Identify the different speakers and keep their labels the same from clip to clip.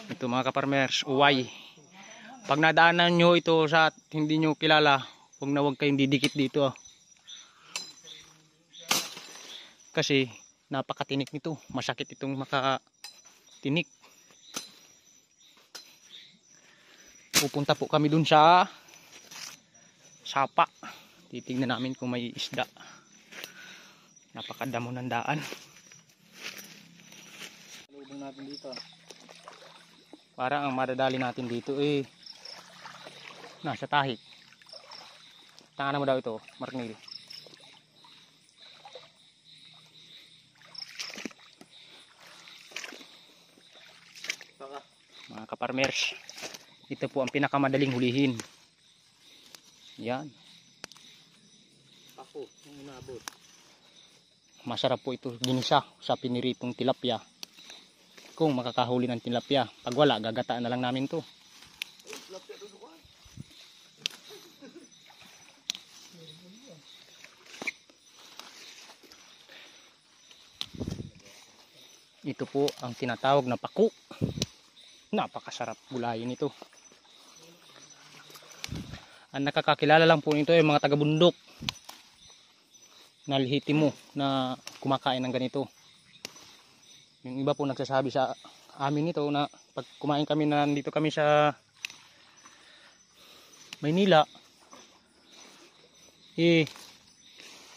Speaker 1: Ito mga kaparmers, uway. Pag nadaanan nyo ito sa hindi nyo kilala, huwag kayong didikit dito. Kasi napakatinik nito. Masakit itong makatinik. Pupunta po kami dun sa sapa. Titignan namin kung may isda. Napakadamo ng daan. Lubong natin dito. Parang ang madadali natin dito nasa tahik. Tangan mo daw ito, Marnil. Mga kaparmers, ito po ang pinakamadaling hulihin. Yan.
Speaker 2: Ako, yung inabot.
Speaker 1: Masarap po ito ginisa sa piniritong tilapia. Kung makakahuli ng tilapia. Pag wala, gagataan na lang namin to. Ito po ang tinatawag na paku. Napakasarap gulayin ito. Ang nakakakilala lang po nito ay mga taga-bundok. Nalihitimo na kumakain ng ganito. Yung iba po nagsasabi sa amin nito na pag kumain kami na nandito kami sa Maynila,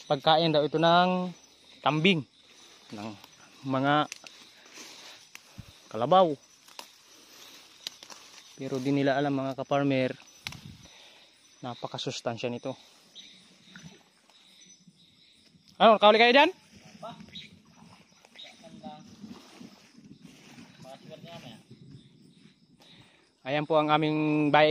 Speaker 1: pagkain daw ito ng kambing, ng mga kalabaw. Pero di nila alam mga kaparmer, napakasustansya nito. Ano, nakahuli kayo dyan? Ayan po ang aming bayan.